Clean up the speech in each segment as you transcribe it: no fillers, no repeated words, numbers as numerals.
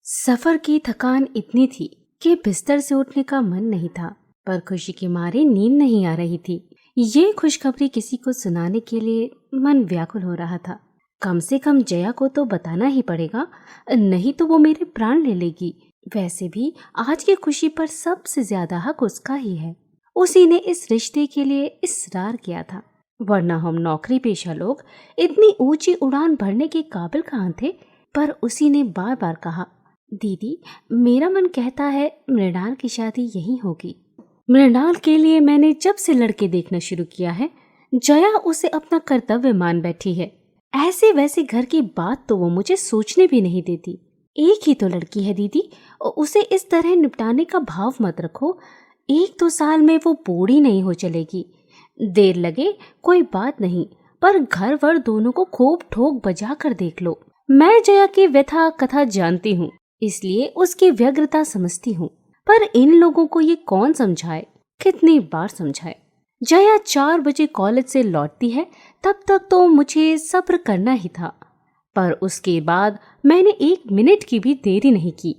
सफर की थकान इतनी थी कि बिस्तर से उठने का मन नहीं था, पर खुशी के मारे नींद नहीं आ रही थी। ये खुशखबरी किसी को सुनाने के लिए मन व्याकुल हो रहा था। कम से कम जया को तो बताना ही पड़ेगा, नहीं तो वो मेरे प्राण ले लेगी। वैसे भी आज की खुशी पर सबसे ज्यादा हक उसका ही है। उसी ने इस रिश्ते के लिए इसरार किया था, वरना हम नौकरी पेशा लोग इतनी ऊंची उड़ान भरने के काबिल कहाँ थे। पर उसी ने बार बार कहा, दीदी मेरा मन कहता है मृणाल की शादी यहीं होगी। मृणाल के लिए मैंने जब से लड़के देखना शुरू किया है, जया उसे अपना कर्तव्य मान बैठी है। ऐसे वैसे घर की बात तो वो मुझे सोचने भी नहीं देती। एक ही तो लड़की है दीदी, उसे इस तरह निपटाने का भाव मत रखो। 1-2 साल में वो बूढ़ी नहीं हो चलेगी। देर लगे कोई बात नहीं, पर घर वर दोनों को खूब ठोक बजा कर देख लो। मैं जया की व्यथा कथा जानती हूँ, इसलिए उसकी व्यग्रता समझती हूँ, पर इन लोगों को ये कौन समझाए, कितनी बार समझाए। जया 4 बजे कॉलेज से लौटती है, तब तक तो मुझे सब्र करना ही था, पर उसके बाद मैंने 1 मिनट की भी देरी नहीं की।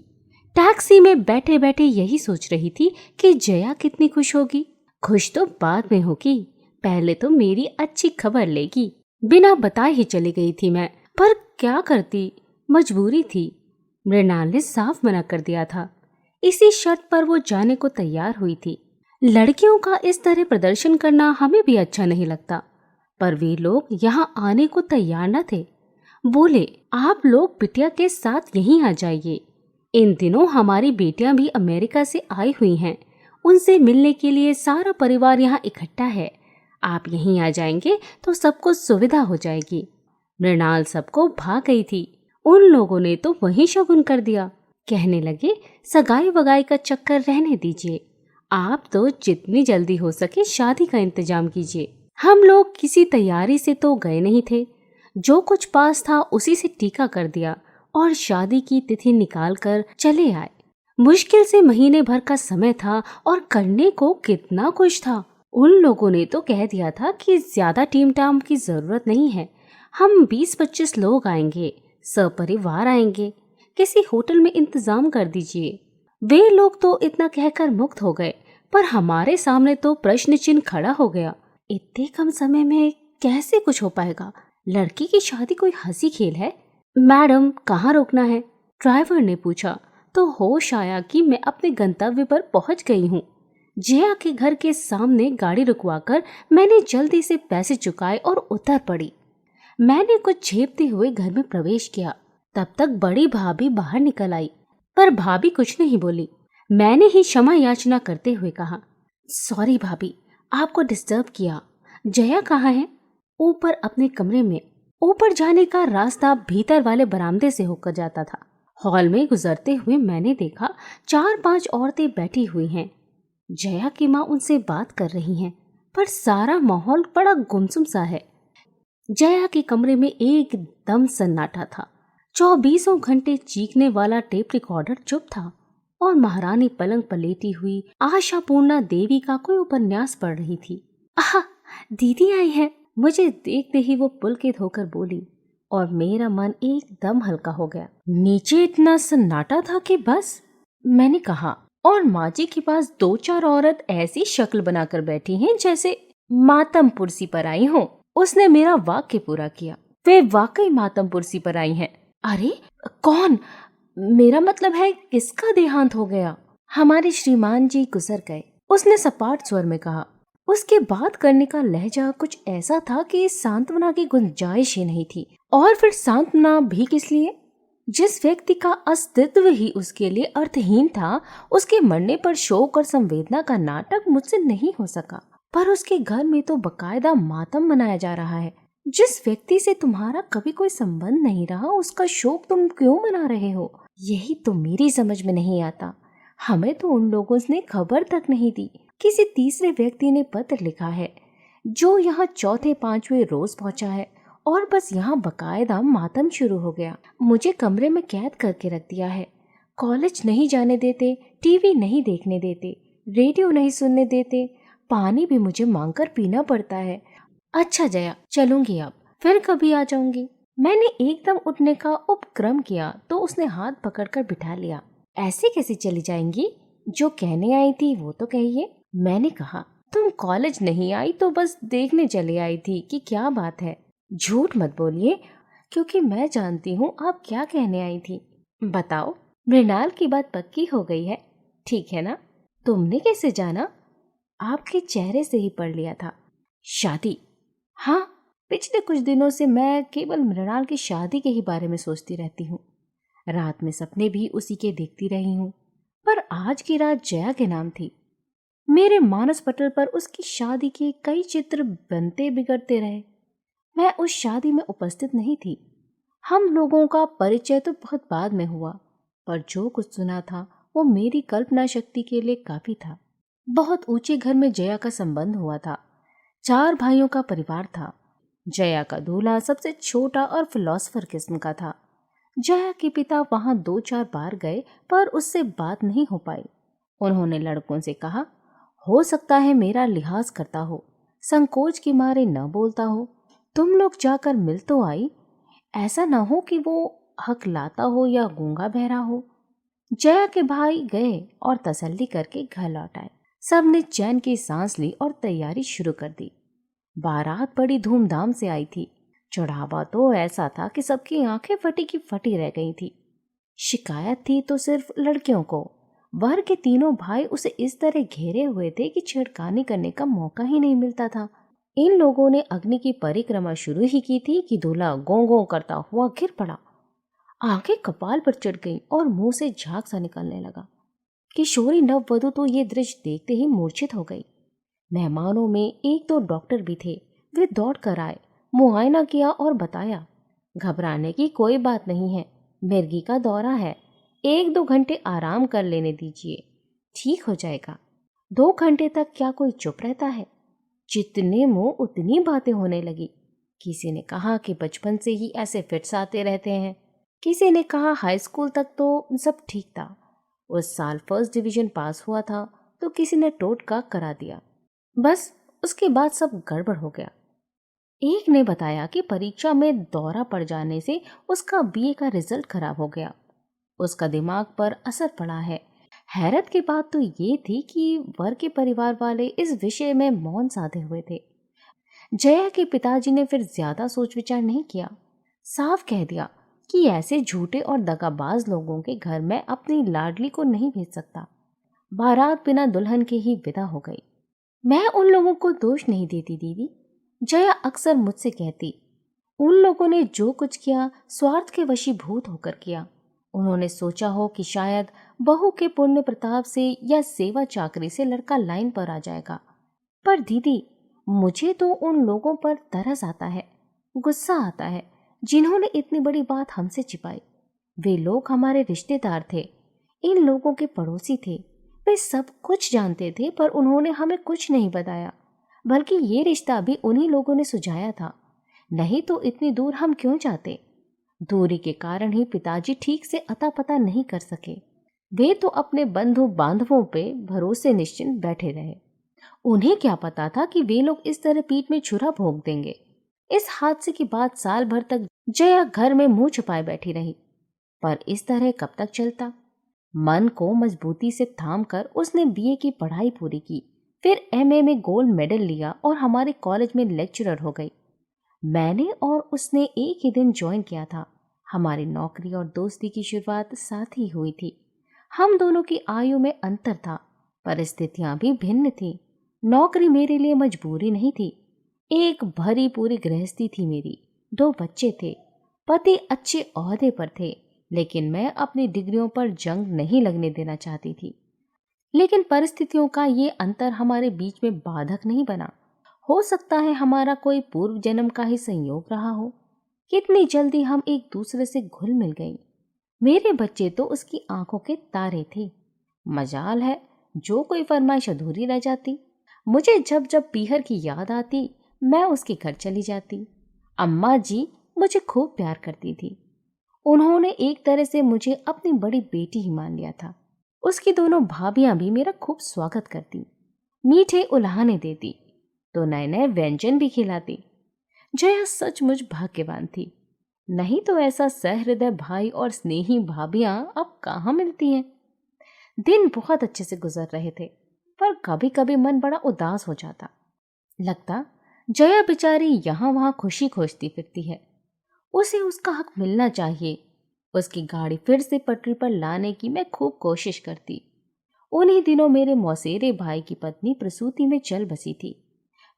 टैक्सी में बैठे बैठे यही सोच रही थी कि जया कितनी खुश होगी। खुश तो बाद में होगी, पहले तो मेरी अच्छी खबर लेगी। बिना बताए ही चली गई थी मैं, पर क्या करती, मजबूरी थी। मृणाल ने साफ मना कर दिया था। इसी शर्त पर वो जाने को तैयार हुई थी। लड़कियों का इस तरह प्रदर्शन करना हमें भी अच्छा नहीं लगता, पर वे लोग यहाँ आने को तैयार न थे। बोले, आप लोग बिटिया के साथ यहीं आ जाइए। इन दिनों हमारी बेटियां भी अमेरिका से आई हुई हैं, उनसे मिलने के लिए सारा परिवार यहाँ इकट्ठा है। आप यहीं आ जाएंगे तो सबको सुविधा हो जाएगी। मृणाल सबको भाग गई थी। उन लोगों ने तो वहीं शगुन कर दिया। कहने लगे, सगाई वगाई का चक्कर रहने दीजिए, आप तो जितनी जल्दी हो सके शादी का इंतजाम कीजिए। हम लोग किसी तैयारी से तो गए नहीं थे, जो कुछ पास था उसी से टीका कर दिया और शादी की तिथि निकाल कर चले आए। मुश्किल से महीने भर का समय था और करने को कितना कुछ था। उन लोगों ने तो कह दिया था कि ज्यादा टीम टाम की जरूरत नहीं है, हम 20-25 लोग आएंगे, सपरिवार आएंगे, किसी होटल में इंतजाम कर दीजिए। वे लोग तो इतना कहकर मुक्त हो गए, पर हमारे सामने तो प्रश्न चिन्ह खड़ा हो गया। इतने कम समय में कैसे कुछ हो पाएगा? लड़की की शादी कोई हंसी खेल है? मैडम कहाँ रोकना है? ड्राइवर ने पूछा, तो होश आया कि मैं अपने गंतव्य पर पहुंच गई हूँ। जया के घर के सामने गाड़ी रुकवाकर मैंने जल्दी से पैसे चुकाए और उतर पड़ी। मैंने कुछ झेपते हुए घर में प्रवेश किया। तब तक बड़ी भाभी बाहर निकल आई, पर भाभी कुछ नहीं बोली। मैंने ही क्षमा याचना करते हुए कहा, सॉरी भाभी, आपको डिस्टर्ब किया। जया कहाँ है? ऊपर अपने कमरे में। ऊपर जाने का रास्ता भीतर वाले बरामदे से होकर जाता था। हॉल में गुजरते हुए मैंने देखा 4-5 औरतें बैठी हुई हैं। जया की माँ उनसे बात कर रही हैं, पर सारा माहौल बड़ा गुमसुम सा है। जया के कमरे में एकदम सन्नाटा था। 24 घंटे चीखने वाला टेप रिकॉर्डर चुप था और महारानी पलंग पर लेटी हुई आशापूर्णा देवी का कोई उपन्यास पढ़ रही थी। आहा, दीदी आई है। मुझे देखते ही वो पुलकित होकर बोली और मेरा मन एकदम हल्का हो गया। नीचे इतना सन्नाटा था कि बस, मैंने कहा, और माँ जी के पास 2-4 औरत ऐसी शक्ल बनाकर बैठी हैं जैसे मातम पुरसी पर आई हो। उसने मेरा वाक्य पूरा किया। वे वाकई मातम पुरसी पर आई हैं। अरे कौन? मेरा मतलब है किसका देहांत हो गया? हमारे श्रीमान जी गुजर गए, उसने सपाट स्वर में कहा। उसके बात करने का लहजा कुछ ऐसा था कि सांत्वना की गुंजाइश ही नहीं थी। और फिर सांत्वना भी किस लिए? जिस व्यक्ति का अस्तित्व ही उसके लिए अर्थहीन था, उसके मरने पर शोक और संवेदना का नाटक मुझसे नहीं हो सका। पर उसके घर में तो बकायदा मातम मनाया जा रहा है। जिस व्यक्ति से तुम्हारा कभी कोई संबंध नहीं रहा, उसका शोक तुम क्यों मना रहे हो? यही तो मेरी समझ में नहीं आता। हमें तो उन लोगों ने खबर तक नहीं दी। किसी तीसरे व्यक्ति ने पत्र लिखा है, जो यहाँ 4-5वें रोज पहुंचा है, और बस यहाँ बकायदा मातम शुरू हो गया। मुझे कमरे में कैद करके रख दिया है। कॉलेज नहीं जाने देते, टीवी नहीं देखने देते, रेडियो नहीं सुनने देते, पानी भी मुझे मांगकर पीना पड़ता है। अच्छा जया, चलूंगी अब, फिर कभी आ जाऊंगी। मैंने एकदम उठने का उपक्रम किया तो उसने हाथ पकड़कर बिठा लिया। ऐसे कैसे चली जाएंगी? जो कहने आई थी वो तो कहिए। मैंने कहा, तुम कॉलेज नहीं आई तो बस देखने चली आई थी कि क्या बात है। झूठ मत बोलिए, क्योंकि मैं जानती हूँ आप क्या कहने आई थी। बताओ, मृणाल की बात पक्की हो गई है, ठीक है ना? तुमने कैसे जाना? आपके चेहरे से ही पढ़ लिया था। शादी? हाँ, पिछले कुछ दिनों से मैं केवल मृणाल की शादी के ही बारे में सोचती रहती हूँ। रात में सपने भी उसी के देखती रही हूँ, पर आज की रात जया के नाम थी। मेरे मानस पटल पर उसकी शादी के कई चित्र बनते बिगड़ते रहे। मैं उस शादी में उपस्थित नहीं थी। हम लोगों का परिचय तो बहुत बाद में हुआ, पर जो कुछ सुना था वो मेरी कल्पना शक्ति के लिए काफी था। बहुत ऊंचे घर में जया का संबंध हुआ था। 4 भाइयों का परिवार था। जया का दूल्हा सबसे छोटा और फिलोसफर किस्म का था। जया के पिता वहां 2-4 बार गए, पर उससे बात नहीं हो पाई। उन्होंने लड़कों से कहा, हो सकता है मेरा लिहाज करता हो, संकोच के मारे न बोलता हो। तुम लोग जाकर मिल तो आई, ऐसा न हो कि वो हकलाता हो या गूंगा बहरा हो। जया के भाई गए और तसल्ली करके घर लौट आए। सबने चैन की सांस ली और तैयारी शुरू कर दी। बारात बड़ी धूमधाम से आई थी। चढ़ावा तो ऐसा था कि सबकी आंखें फटी की फटी रह गई थी। शिकायत थी तो सिर्फ लड़कियों को। वर के तीनों भाई उसे इस तरह घेरे हुए थे कि छेड़खानी करने का मौका ही नहीं मिलता था। इन लोगों ने अग्नि की परिक्रमा शुरू ही की थी कि दूल्हा गों गों करता हुआ गिर पड़ा। आंखें कपाल पर चढ़ गईं और मुंह से झाग सा निकलने लगा। किशोरी नववधु तो ये दृश्य देखते ही मूर्छित हो गई। मेहमानों में 1-2 डॉक्टर भी थे। वे दौड़ कर आए, मुआयना किया और बताया, घबराने की कोई बात नहीं है, मिर्गी का दौरा है, 1-2 घंटे आराम कर लेने दीजिए, ठीक हो जाएगा। 2 घंटे तक क्या कोई चुप रहता है? जितने मुंह उतनी बातें होने लगी। किसी ने कहा कि बचपन से ही ऐसे फिट्स आते रहते हैं। किसी ने कहा हाई स्कूल तक तो सब ठीक था, उस साल फर्स्ट डिवीजन पास हुआ था। तो किसी ने टोटका करा दिया। बस उसके बाद सब गड़बड़ हो गया। एक ने बताया कि परीक्षा में दौरा पड़ जाने से उसका बीए का रिजल्ट खराब हो गया, उसका दिमाग पर असर पड़ा है। हैरत की बात तो ये थी कि वर के परिवार वाले इस विषय में मौन साधे हुए थे। जया के पिताजी ने फिर ज्यादा सोच विचार नहीं किया, साफ कह दिया कि ऐसे झूठे और दगाबाज लोगों के घर में अपनी लाडली को नहीं भेज सकता। बारात बिना दुल्हन के ही विदा हो गई। मैं उन लोगों को दोष नहीं देती दीदी, जया अक्सर मुझसे कहती, उन लोगों ने जो कुछ किया स्वार्थ के वशीभूत होकर किया। उन्होंने सोचा हो कि शायद बहू के पुण्य प्रताप से या सेवा चाकरी से लड़का लाइन पर आ जाएगा। पर दीदी, मुझे तो उन लोगों पर तरस आता है, गुस्सा आता है, जिन्होंने इतनी बड़ी बात हमसे छिपाई। वे लोग हमारे रिश्तेदार थे, इन लोगों के पड़ोसी थे। वे सब कुछ जानते थे, पर उन्होंने हमें कुछ नहीं बताया। बल्कि ये रिश्ता भी उन्हीं लोगों ने सुझाया था, नहीं तो इतनी दूर हम क्यों जाते। दूरी के कारण ही पिताजी ठीक से अता पता नहीं कर सके। वे तो अपने बंधु बांधवों पे भरोसे निश्चिंत बैठे रहे। उन्हें क्या पता था कि वे लोग इस तरह पीठ में छुरा भोंक देंगे। इस हादसे के बाद साल भर तक जया घर में मुंह छुपाए बैठी रही। पर इस तरह कब तक चलता? मन को मजबूती से थाम कर उसने बीए की पढ़ाई पूरी की, फिर एमए में गोल्ड मेडल लिया और हमारे कॉलेज में लेक्चरर हो गई। मैंने और उसने एक ही दिन ज्वाइन किया था। हमारी नौकरी और दोस्ती की शुरुआत साथ ही हुई थी। हम दोनों की आयु में अंतर था, परिस्थितियां भी भिन्न थी। नौकरी मेरे लिए मजबूरी नहीं थी, एक भरी पूरी गृहस्थी थी मेरी। 2 बच्चे थे, पति अच्छे ओहदे पर थे, लेकिन मैं अपनी डिग्रियों पर जंग नहीं लगने देना चाहती थी। लेकिन परिस्थितियों का ये अंतर हमारे बीच में बाधक नहीं बना। हो सकता है हमारा कोई पूर्व जन्म का ही संयोग रहा हो। कितनी जल्दी हम एक दूसरे से घुल मिल गई। मेरे बच्चे तो उसकी आंखों के तारे थे। मजाल है जो कोई फरमाइश अधूरी रह जाती। मुझे जब जब पीहर की याद आती, मैं उसके घर चली जाती। अम्मा जी मुझे खूब प्यार करती थी। उन्होंने एक तरह से मुझे अपनी बड़ी बेटी ही मान लिया था। उसकी दोनों भाभियां भी मेरा खूब स्वागत करती, मीठे उल्हाने देती, तो नए नए व्यंजन भी खिलाती। जया सचमुच भाग्यवान थी। नहीं तो ऐसा सहृदय भाई और स्नेही भाभियां अब कहाँ मिलती हैं। दिन बहुत अच्छे से गुजर रहे थे, पर कभी कभी मन बड़ा उदास हो जाता। लगता जया बेचारी यहाँ वहाँ खुशी खोजती फिरती है, उसे उसका हक मिलना चाहिए। उसकी गाड़ी फिर से पटरी पर लाने की मैं खूब कोशिश करती। उन्हीं दिनों मेरे मौसेरे भाई की पत्नी प्रसूति में चल बसी थी।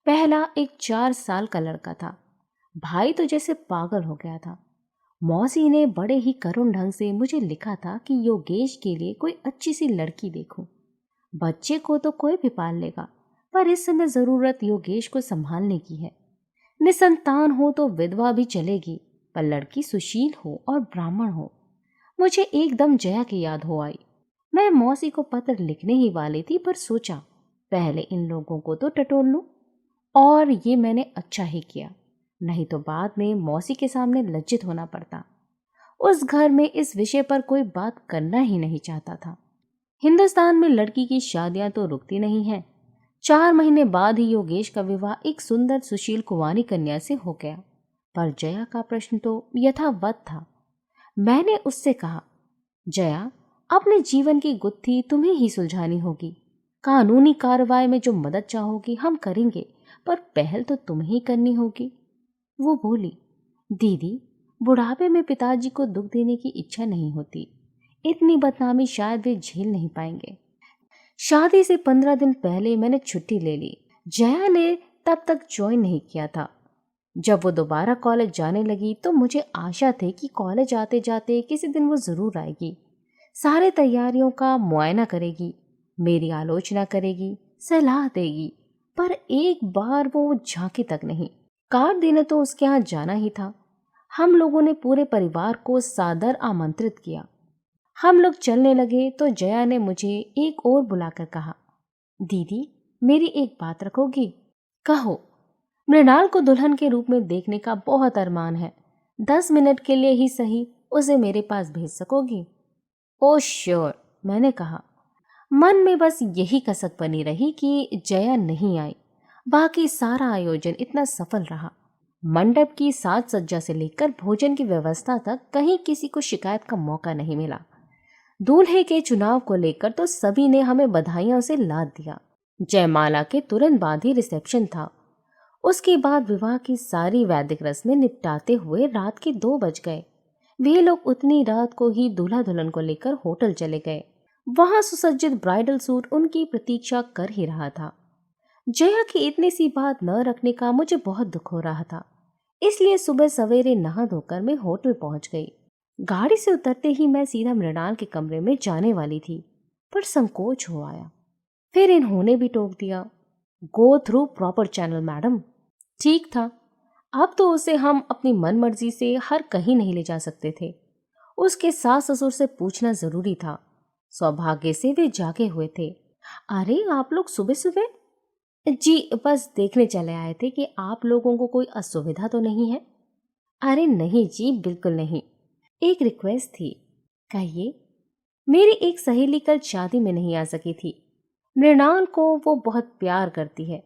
पहला एक 4 साल का लड़का था। भाई तो जैसे पागल हो गया था। मौसी ने बड़े ही करुण ढंग से मुझे लिखा था कि योगेश के लिए कोई अच्छी सी लड़की देखूं। बच्चे को तो कोई भी पाल लेगा, पर इस समय जरूरत योगेश को संभालने की है। निसंतान हो तो विधवा भी चलेगी, पर लड़की सुशील हो और ब्राह्मण हो। मुझे एकदम जया की याद हो आई। मैं मौसी को पत्र लिखने ही वाली थी, पर सोचा पहले इन लोगों को तो टटोल लूं। और ये मैंने अच्छा ही किया, नहीं तो बाद में मौसी के सामने लज्जित होना पड़ता। उस घर में इस विषय पर कोई बात करना ही नहीं चाहता था। हिंदुस्तान में लड़की की शादियां तो रुकती नहीं हैं। 4 महीने बाद ही योगेश का विवाह एक सुंदर सुशील कुंवारी कन्या से हो गया। पर जया का प्रश्न तो यथावत था। मैंने उससे कहा, जया, अपने जीवन की गुत्थी तुम्हें ही सुलझानी होगी। कानूनी कार्रवाई में जो मदद चाहोगी हम करेंगे, पर पहल तो तुम्हें ही करनी होगी। वो बोली, दीदी, बुढ़ापे में पिताजी को दुख देने की इच्छा नहीं होती। इतनी बदनामी शायद वे झेल नहीं पाएंगे। शादी से 15 दिन पहले मैंने छुट्टी ले ली। जया ने तब तक ज्वाइन नहीं किया था। जब वो दोबारा कॉलेज जाने लगी तो मुझे आशा थी कि कॉलेज आते जाते किसी दिन वो जरूर आएगी। सारे तैयारियों का मुआयना करेगी, मेरी आलोचना करेगी, सलाह देगी, पर एक बार वो झांकी तक नहीं। कार्ड देने तो उसके यहाँ जाना ही था। हम लोगों ने पूरे परिवार को सादर आमंत्रित किया। हम लोग चलने लगे तो जया ने मुझे एक और बुलाकर कहा, दीदी, मेरी एक बात रखोगी? कहो। मृणाल को दुल्हन के रूप में देखने का बहुत अरमान है। 10 मिनट के लिए ही सही उसे मेरे पास भेज सकोगी? ओ श्योर, मैंने कहा। मन में बस यही कसक बनी रही कि जया नहीं आई। बाकी सारा आयोजन इतना सफल रहा। मंडप की साज सज्जा से लेकर भोजन की व्यवस्था तक कहीं किसी को शिकायत का मौका नहीं मिला। दूल्हे के चुनाव को लेकर तो सभी ने हमें बधाइयों से लाद दिया। जयमाला के तुरंत बाद ही रिसेप्शन था। उसके बाद विवाह की सारी वैदिक रस्में निपटाते हुए रात के 2 बज गए। वे लोग उतनी रात को ही दूल्हा दुल्हन को लेकर होटल चले गए। वहां सुसज्जित ब्राइडल सूट उनकी प्रतीक्षा कर ही रहा था। जया की इतनी सी बात न रखने का मुझे बहुत दुख हो रहा था, इसलिए सुबह सवेरे नहा धोकर मैं होटल पहुंच गई। गाड़ी से उतरते ही मैं सीधा मृणाल के कमरे में जाने वाली थी, पर संकोच हो आया। फिर इन्होंने भी टोक दिया, go through proper channel madam. ठीक था, अब तो उसे हम अपनी मन मर्जी से हर कहीं नहीं ले जा सकते थे। उसके सास ससुर से पूछना जरूरी था। सौभाग्य से वे जागे हुए थे। अरे, आप लोग सुबह सुबह? जी, बस देखने चले आए थे कि आप लोगों को कोई असुविधा तो नहीं है। अरे नहीं जी, बिल्कुल नहीं। एक रिक्वेस्ट थी। कहिए। मेरी एक सहेली कल शादी में नहीं आ सकी थी। मृणाल को वो बहुत प्यार करती है।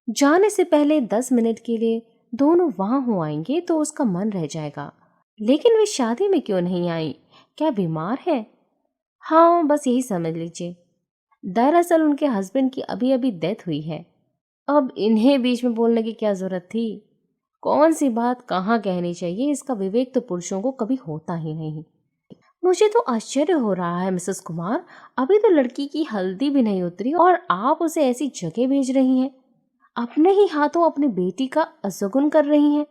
जाने से पहले 10 मिनट के लिए दोनों वहां हो आएंगे तो उसका मन रह जाएगा। लेकिन वे शादी में क्यों नहीं आई? क्या बीमार है? हाँ, बस यही समझ लीजिए। दरअसल उनके हस्बैंड की अभी अभी डेथ हुई है। अब इन्हें बीच में बोलने की क्या जरूरत थी? कौन सी बात कहाँ कहनी चाहिए, इसका विवेक तो पुरुषों को कभी होता ही नहीं। मुझे तो आश्चर्य हो रहा है मिसेस कुमार, अभी तो लड़की की हल्दी भी नहीं उतरी और आप उसे ऐसी जगह भेज रही हैं। अपने ही हाथों अपनी बेटी का अशगुन कर रही हैं।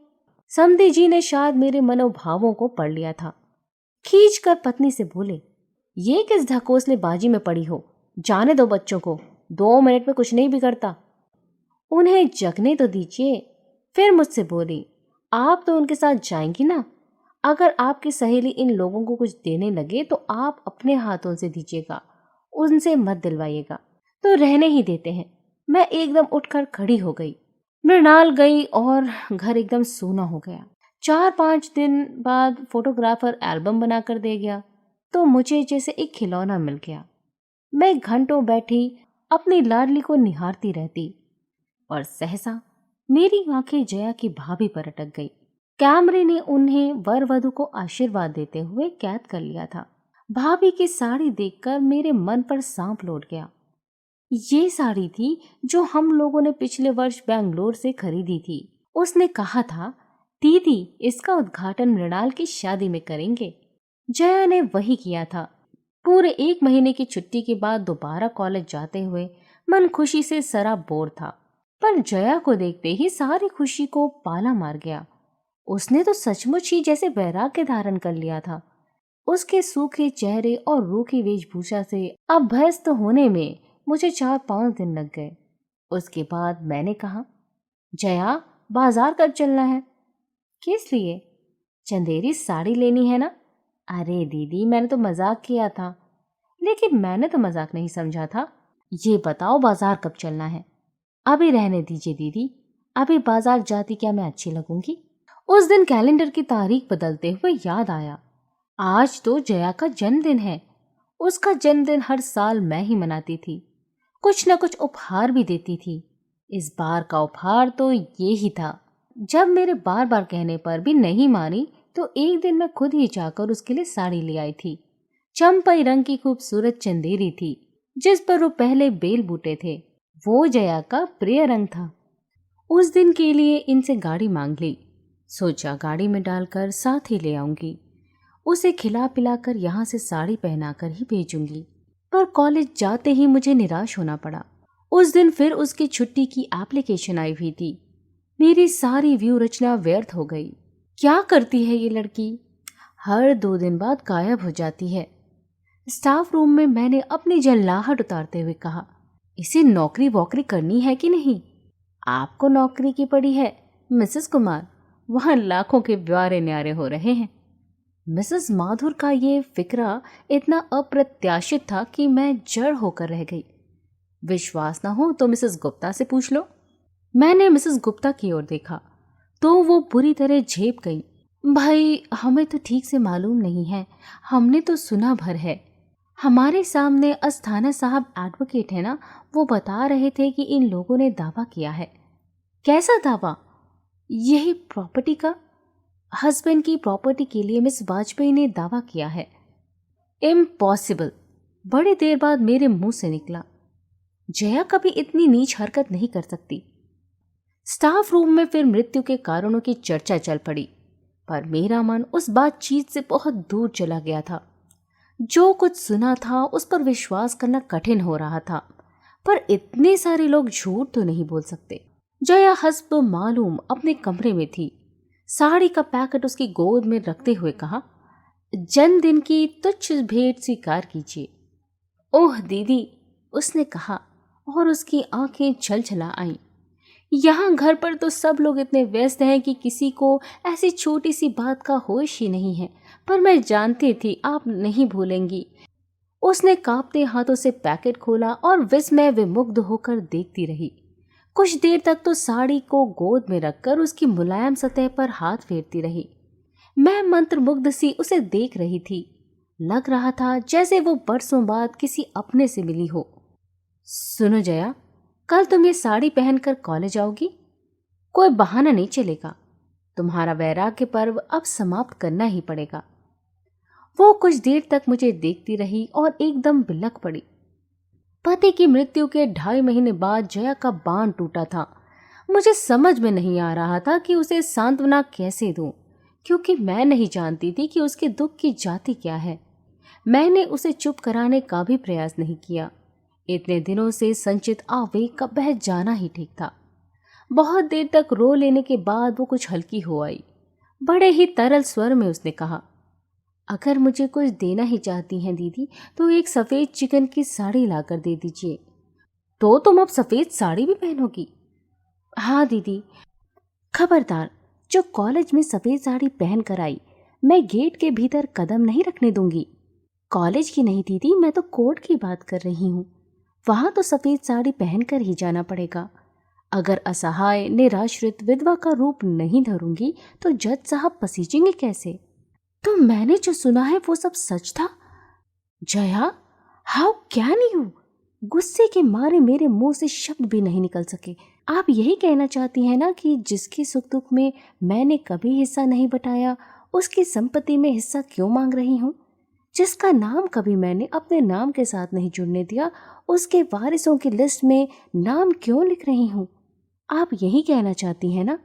समधी जी ने शायद मेरे मनोभावों को पढ़ लिया था। खींच कर पत्नी से बोले, ये किस ढकोसले बाजी में पड़ी हो? जाने दो बच्चों को, 2 मिनट में कुछ नहीं बिगड़ता। उन्हें जगने तो दीजिए। फिर मुझसे बोली, आप तो उनके साथ जाएंगी ना? अगर आपकी सहेली इन लोगों को कुछ देने लगे तो आप अपने हाथों से दीजिएगा, उनसे मत दिलवाइएगा। तो रहने ही देते हैं। मैं एकदम उठकर खड़ी हो गई। मृणाल गई और घर एकदम सूना हो गया। 4-5 दिन बाद फोटोग्राफर एल्बम बनाकर दे गया तो मुझे जैसे एक खिलौना मिल गया। मैं घंटों बैठी अपनी लाडली को निहारती रहती और सहसा मेरी आंखें जया की भाभी पर अटक गई। कैमरे ने उन्हें वर वधु को आशीर्वाद देते हुए कैद कर लिया था। भाभी की साड़ी देखकर मेरे मन पर सांप लौट गया। ये साड़ी थी जो हम लोगों ने पिछले वर्ष बेंगलोर से खरीदी थी। उसने कहा था, दीदी इसका उद्घाटन मृणाल की शादी में करेंगे। जया ने वही किया था। पूरे 1 महीने की छुट्टी के बाद दोबारा कॉलेज जाते हुए मन खुशी से सराबोर था, पर जया को देखते ही सारी खुशी को पाला मार गया। उसने तो सचमुच ही जैसे वैराग्य धारण कर लिया था। उसके सूखे चेहरे और रूखी वेशभूषा से अभ्यस्त होने में मुझे 4-5 दिन लग गए। उसके बाद मैंने कहा, जया बाजार कब चलना है? किस लिए? चंदेरी साड़ी लेनी है ना? अरे दीदी मैंने तो मजाक किया था। लेकिन मैंने तो मजाक नहीं समझा था। ये बताओ बाजार कब चलना है? अभी रहने दीजिए दीदी, अभी बाजार जाती क्या मैं अच्छी लगूंगी? उस दिन कैलेंडर की तारीख बदलते हुए याद आया, आज तो जया का जन्मदिन है। उसका जन्मदिन हर साल मैं ही मनाती थी, कुछ न कुछ उपहार भी देती थी। इस बार का उपहार तो ये ही था। जब मेरे बार बार कहने पर भी नहीं मानी तो एक दिन मैं खुद ही जाकर उसके लिए साड़ी ले आई थी। चंपई रंग की खूबसूरत चंदेरी थी जिस पर वो पहले बेल बूटे थे। वो जया का प्रिय रंग था। उस दिन के लिए इनसे गाड़ी मांग ली। सोचा गाड़ी में डालकर साथ ही ले आऊंगी। उसे खिला पिलाकर यहाँ से साड़ी पहनाकर ही भेजूंगी। पर कॉलेज जाते ही मुझे निराश होना पड़ा। उस दिन फिर उसकी छुट्टी की एप्लीकेशन आई हुई थी। मेरी सारी व्यू रचना व्यर्थ हो गई। क्या करती है ये लड़की? हर 2 दिन बाद गायब हो जाती है। स्टाफ रूम में मैंने अपनी जल्लाहट उतारते हुए कहा, इसे नौकरी वोकरी करनी है कि नहीं? आपको नौकरी की पड़ी है मिसेस कुमार, वहां लाखों के ब्यारे न्यारे हो रहे हैं। मिसेस माधुर का ये फिक्रा इतना अप्रत्याशित था कि मैं जड़ होकर रह गई। विश्वास ना हो तो मिसेस गुप्ता से पूछ लो। मैंने मिसेस गुप्ता की ओर देखा तो वो बुरी तरह झेप गई। भाई हमें तो ठीक से मालूम नहीं है, हमने तो सुना भर है। हमारे सामने अस्थाना साहब एडवोकेट है ना, वो बता रहे थे कि इन लोगों ने दावा किया है। कैसा दावा? यही प्रॉपर्टी का। हस्बैंड की प्रॉपर्टी के लिए मिस वाजपेयी ने दावा किया है। इम्पॉसिबल। बड़ी देर बाद मेरे मुंह से निकला। जया कभी इतनी नीच हरकत नहीं कर सकती। स्टाफ रूम में फिर मृत्यु के कारणों की चर्चा चल पड़ी, पर मेरा मन उस बातचीत से बहुत दूर चला गया था। जो कुछ सुना था उस पर विश्वास करना कठिन हो रहा था, पर इतने सारे लोग झूठ तो नहीं बोल सकते। जया हस्ब मालूम अपने कमरे में थी। साड़ी का पैकेट उसकी गोद में रखते हुए कहा, जन्मदिन की तुच्छ भेंट स्वीकार कीजिए। ओह दीदी, उसने कहा और उसकी आंखें छलछला आईं। यहाँ घर पर तो सब लोग इतने व्यस्त हैं कि किसी को ऐसी छोटी सी बात का होश ही नहीं है, पर मैं जानती थी आप नहीं भूलेंगी। उसने कांपते हाथों से पैकेट खोला और विस्मय विमुग्ध होकर देखती रही। कुछ देर तक तो साड़ी को गोद में रखकर उसकी मुलायम सतह पर हाथ फेरती रही। मैं मंत्रमुग्ध सी उसे देख रही थी। लग रहा था जैसे वो बरसों बाद किसी अपने से मिली हो। सुनो जया, कल तुम ये साड़ी पहनकर कॉलेज आओगी? कोई बहाना नहीं चलेगा। तुम्हारा वैराग्य पर्व अब समाप्त करना ही पड़ेगा। वो कुछ देर तक मुझे देखती रही और एकदम बिलख पड़ी। पति की मृत्यु के 2.5 महीने बाद जया का बांध टूटा था। मुझे समझ में नहीं आ रहा था कि उसे सांत्वना कैसे दूं, क्योंकि मैं नहीं जानती थी कि उसके दुख की जाति क्या है। मैंने उसे चुप कराने का भी प्रयास नहीं किया। इतने दिनों से संचित आवेग का बह जाना ही ठीक था। बहुत देर तक रो लेने के बाद वो कुछ हल्की हो आई। बड़े ही तरल स्वर में उसने कहा, अगर मुझे कुछ देना ही चाहती हैं दीदी तो एक सफ़ेद चिकन की साड़ी लाकर दे दीजिए। तो तुम अब सफ़ेद साड़ी भी पहनोगी? हाँ दीदी। खबरदार, जो कॉलेज में सफ़ेद साड़ी पहन कर आई, मैं गेट के भीतर कदम नहीं रखने दूंगी। कॉलेज की नहीं दीदी, मैं तो कोर्ट की बात कर रही हूँ। वहाँ तो सफ़ेद साड़ी पहनकर ही जाना पड़ेगा। अगर असहाय निराश्रित विधवा का रूप नहीं धरूंगी तो जज साहब पसीजेंगे कैसे? तो मैंने जो सुना है वो सब सच था? Jaya, how can you? गुस्से के मारे मेरे मुंह से शब्द भी नहीं निकल सके। आप यही कहना चाहती हैं ना कि जिसके सुख दुख में मैंने कभी हिस्सा नहीं बटाया, उसकी संपत्ति में हिस्सा क्यों मांग रही हूँ? जिसका नाम कभी मैंने अपने नाम के साथ नहीं जुड़ने दिया, उसके वारिसों की लिस्ट में नाम क्यों लिख रही हूँ? आप यही कहना चाहती हैं ना?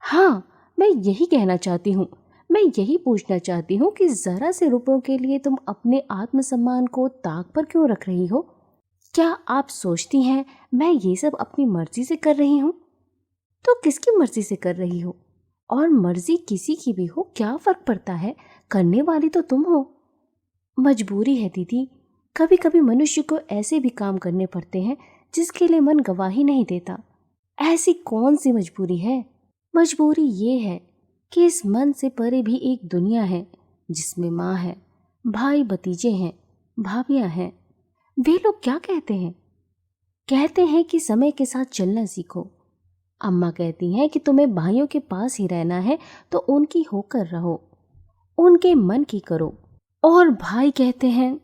हाँ, मैं यही कहना चाहती हूँ। मैं यही पूछना चाहती हूँ कि जरा से रुपयों के लिए तुम अपने आत्मसम्मान को ताक पर क्यों रख रही हो? क्या आप सोचती हैं मैं ये सब अपनी मर्जी से कर रही हूँ? तो किसकी मर्जी से कर रही हो? और मर्जी किसी की भी हो, क्या फर्क पड़ता है? करने वाली तो तुम हो। मजबूरी है दीदी, कभी कभी मनुष्य को ऐसे भी काम करने पड़ते हैं जिसके लिए मन गवाही नहीं देता। ऐसी कौन सी मजबूरी है? मजबूरी ये है कि इस मन से परे भी एक दुनिया है जिसमें माँ है, भाई भतीजे हैं, भाभियाँ हैं। वे लोग क्या कहते हैं? कहते हैं कि समय के साथ चलना सीखो। अम्मा कहती हैं कि तुम्हें भाइयों के पास ही रहना है तो उनकी होकर रहो, उनके मन की करो। और भाई कहते हैं,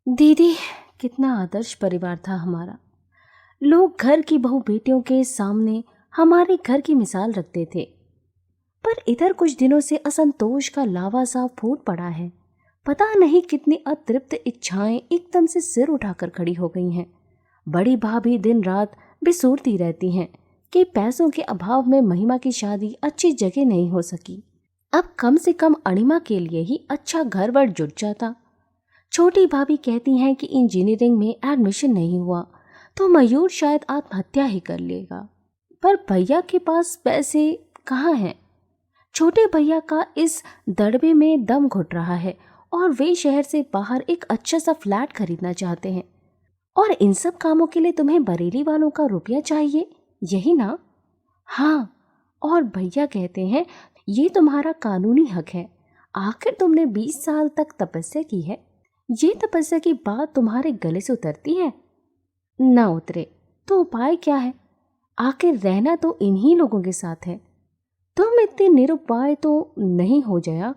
दीदी कितना आदर्श परिवार था हमारा। लोग घर की बहू बेटियों के सामने हमारे घर की मिसाल रखते थे, पर इधर कुछ दिनों से असंतोष का लावा सा फूट पड़ा है। पता नहीं कितनी अतृप्त इच्छाएं एकदम से सिर उठाकर खड़ी हो गई हैं। बड़ी भाभी दिन रात बिसूरती रहती हैं कि पैसों के अभाव में महिमा की शादी अच्छी जगह नहीं हो सकी। अब कम से कम अणिमा के लिए ही अच्छा घर वर जुट जाता। छोटी भाभी कहती हैं कि इंजीनियरिंग में एडमिशन नहीं हुआ तो मयूर शायद आत्महत्या ही कर लेगा, पर भैया के पास पैसे कहाँ हैं? छोटे भैया का इस दड़बे में दम घुट रहा है और वे शहर से बाहर एक अच्छा सा फ्लैट खरीदना चाहते हैं। और इन सब कामों के लिए तुम्हें बरेली वालों का रुपया चाहिए, यही ना? हाँ, और भैया कहते हैं ये तुम्हारा कानूनी हक है। आखिर तुमने 20 साल तक तपस्या की है, ये तपस्या की बात तुम्हारे गले से उतरती है? ना उतरे तो उपाय क्या है? आखिर रहना तो इन्हीं लोगों के साथ है। तुम इतने निरुपाय तो नहीं हो जाया।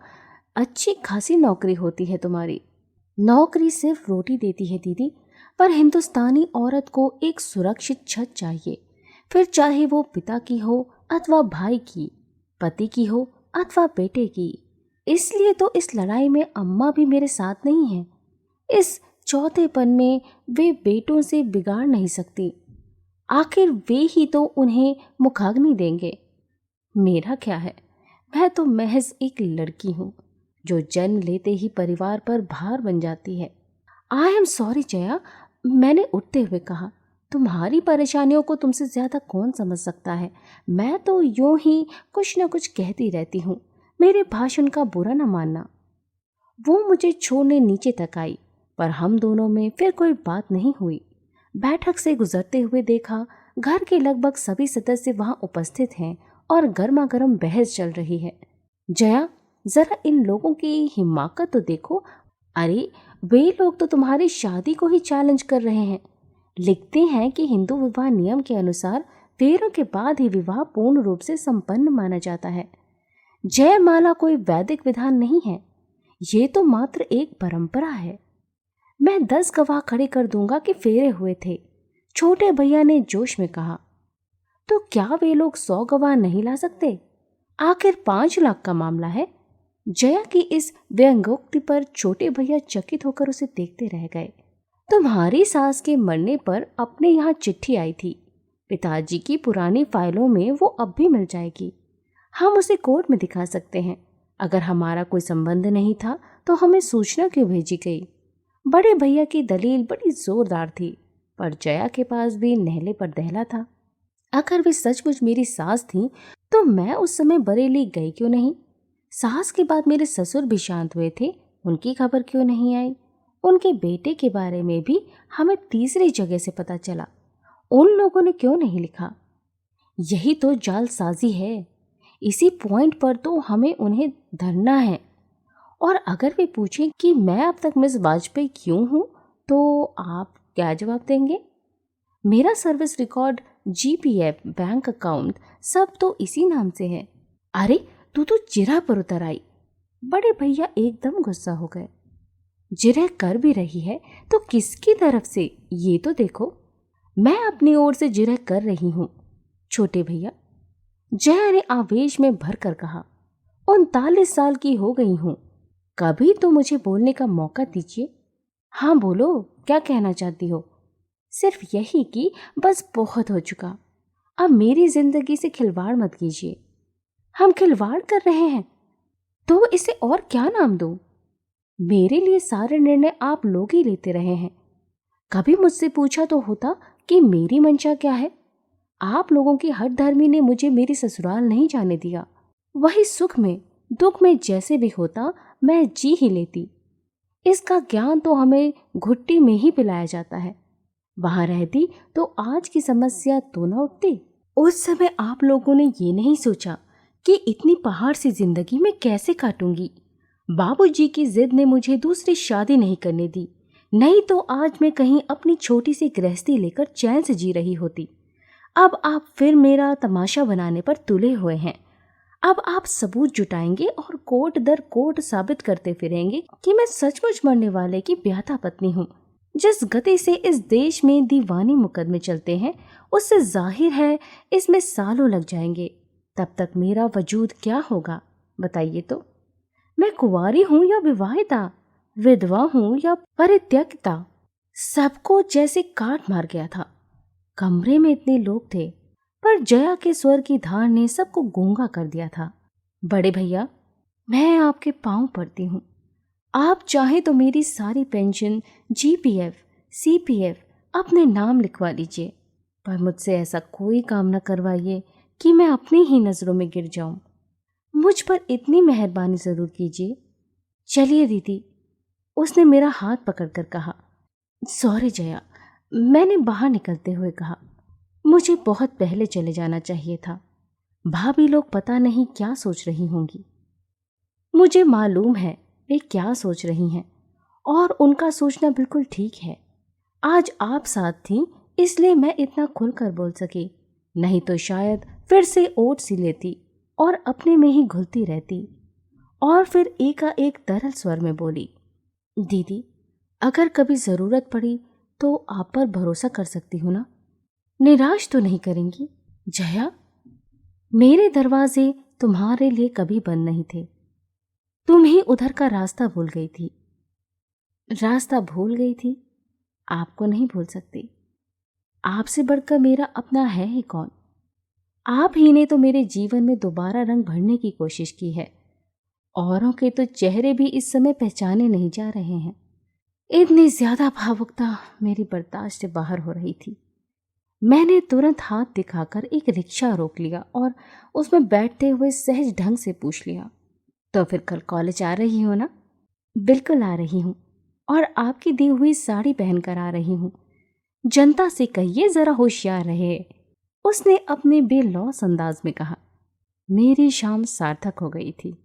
अच्छी खासी नौकरी होती है तुम्हारी। नौकरी सिर्फ रोटी देती है दीदी, पर हिंदुस्तानी औरत को एक सुरक्षित छत चाहिए, फिर चाहे वो पिता की हो अथवा भाई की, पति की हो अथवा बेटे की। इसलिए तो इस लड़ाई में अम्मा भी मेरे साथ नहीं है। इस चौथेपन में वे बेटों से बिगाड़ नहीं सकती। आखिर वे ही तो उन्हें मुखाग्नि देंगे। मेरा क्या है, मैं तो महज एक लड़की हूँ जो जन्म लेते ही परिवार पर भार बन जाती है। आई एम सॉरी जया, मैंने उठते हुए कहा। तुम्हारी परेशानियों को तुमसे ज्यादा कौन समझ सकता है? मैं तो यूं ही कुछ न कुछ कहती रहती हूँ, मेरे भाषण का बुरा न मानना। वो मुझे छोड़ने नीचे तक आई, पर हम दोनों में फिर कोई बात नहीं हुई। बैठक से गुजरते हुए देखा घर के लगभग सभी सदस्य वहां उपस्थित हैं और गर्मा गर्म बहस चल रही है। जया, जरा इन लोगों की हिमाकत तो देखो। अरे वे लोग तो तुम्हारी शादी को ही चैलेंज कर रहे हैं। लिखते हैं कि हिंदू विवाह नियम के अनुसार फेरों के बाद ही विवाह पूर्ण रूप से संपन्न माना जाता है। जयमाला कोई वैदिक विधान नहीं है, ये तो मात्र एक परंपरा है। मैं 10 गवाह खड़े कर दूंगा कि फेरे हुए थे, छोटे भैया ने जोश में कहा। तो क्या वे लोग 100 गवाह नहीं ला सकते? आखिर 5 लाख का मामला है। जया की इस व्यंग्योक्ति पर छोटे भैया चकित होकर उसे देखते रह गए। तुम्हारी सास के मरने पर अपने यहाँ चिट्ठी आई थी। पिताजी की पुरानी फाइलों में वो अब भी मिल जाएगी। हम उसे कोर्ट में दिखा सकते हैं। अगर हमारा कोई संबंध नहीं था तो हमें सूचना क्यों भेजी गई? बड़े भैया की दलील बड़ी जोरदार थी, पर जया के पास भी नहले पर दहला था। अगर वे सचमुच मेरी सास थी तो मैं उस समय बरेली गई क्यों नहीं? सास के बाद मेरे ससुर भी शांत हुए थे, उनकी खबर क्यों नहीं आई? उनके बेटे के बारे में भी हमें तीसरी जगह से पता चला, उन लोगों ने क्यों नहीं लिखा? यही तो जालसाजी है। इसी पॉइंट पर तो हमें उन्हें धरना है। और अगर वे पूछें कि मैं अब तक मिस वाजपेयी क्यों हूँ, तो आप क्या जवाब देंगे? मेरा service record, GPF, bank account सब तो इसी नाम से है। अरे तू तो जिरह पर उतर आई। बड़े भैया एकदम गुस्सा हो गए। जिरह कर भी रही है तो किसकी तरफ से, ये तो देखो। मैं अपनी ओर से जिरह कर रही हूँ। छोटे भैया, जया ने आवेश में भरकर कहा। 39 साल की हो गई हूँ, कभी तो मुझे बोलने का मौका दीजिए। हाँ बोलो, क्या कहना चाहती हो? सिर्फ यही कि बस बहुत हो चुका, अब मेरी जिंदगी से खिलवाड़ मत कीजिए। हम खिलवाड़ कर रहे हैं तो इसे और क्या नाम दूं? मेरे लिए सारे निर्णय आप लोग ही लेते रहे हैं। कभी मुझसे पूछा तो होता कि मेरी मंशा क्या है? आप लोगों की हठधर्मी ने मुझे मेरी ससुराल नहीं जाने दिया। वही सुख में दुख में जैसे भी होता मैं जी ही लेती। इसका ज्ञान तो हमें घुट्टी में ही पिलाया जाता है। वहां रहती तो आज की समस्या तो न उठती। उस समय आप लोगों ने ये नहीं सोचा कि इतनी पहाड़ सी जिंदगी में कैसे काटूंगी। बाबूजी की जिद ने मुझे दूसरी शादी नहीं करने दी, नहीं तो आज मैं कहीं अपनी छोटी सी गृहस्थी लेकर चैन से जी रही होती। अब आप फिर मेरा तमाशा बनाने पर तुले हुए हैं। अब आप सबूत जुटाएंगे और कोर्ट दर कोर्ट साबित करते फिरेंगे कि मैं सचमुच मरने वाले की ब्याता पत्नी हूँ। जिस गति से इस देश में दीवानी मुकदमे चलते हैं, उससे जाहिर है इसमें सालों लग जाएंगे। तब तक मेरा वजूद क्या होगा, बताइए तो? मैं कुंवारी हूं या विवाहिता, विधवा हूं या परित्यक्ता? सबको जैसे काट मार गया था। कमरे में इतने लोग थे, पर जया के स्वर की धार ने सबको गूंगा कर दिया था। बड़े भैया, मैं आपके पांव पड़ती हूँ। आप चाहे तो मेरी सारी पेंशन, जीपीएफ, सीपीएफ अपने नाम लिखवा लीजिए, पर मुझसे ऐसा कोई काम न करवाइए कि मैं अपनी ही नजरों में गिर जाऊं। मुझ पर इतनी मेहरबानी जरूर कीजिए। चलिए दीदी, उसने मेरा हाथ पकड़कर कहा। सॉरी जया, मैंने बाहर निकलते हुए कहा। मुझे बहुत पहले चले जाना चाहिए था। भाभी लोग पता नहीं क्या सोच रही होंगी। मुझे मालूम है वे क्या सोच रही हैं, और उनका सोचना बिल्कुल ठीक है। आज आप साथ थीं, इसलिए मैं इतना खुलकर बोल सकी, नहीं तो शायद फिर से ओट सी लेती और अपने में ही घुलती रहती। और फिर एकाएक तरल स्वर में बोली, दीदी, अगर कभी ज़रूरत पड़ी तो आप पर भरोसा कर सकती हूँ ना? निराश तो नहीं करेंगी? जया, मेरे दरवाजे तुम्हारे लिए कभी बंद नहीं थे। तुम ही उधर का रास्ता भूल गई थी। रास्ता भूल गई थी, आपको नहीं भूल सकती। आपसे बढ़कर मेरा अपना है ही कौन? आप ही ने तो मेरे जीवन में दोबारा रंग भरने की कोशिश की है। औरों के तो चेहरे भी इस समय पहचाने नहीं जा रहे हैं। इतनी ज्यादा भावुकता मेरी बर्दाश्त से बाहर हो रही थी। मैंने तुरंत हाथ दिखाकर एक रिक्शा रोक लिया और उसमें बैठते हुए सहज ढंग से पूछ लिया, तो फिर कल कॉलेज आ रही हो ना? बिल्कुल आ रही हूँ, और आपकी दी हुई साड़ी पहनकर आ रही हूँ। जनता से कहिए जरा होशियार रहे, उसने अपने बेलौस अंदाज में कहा। मेरी शाम सार्थक हो गई थी।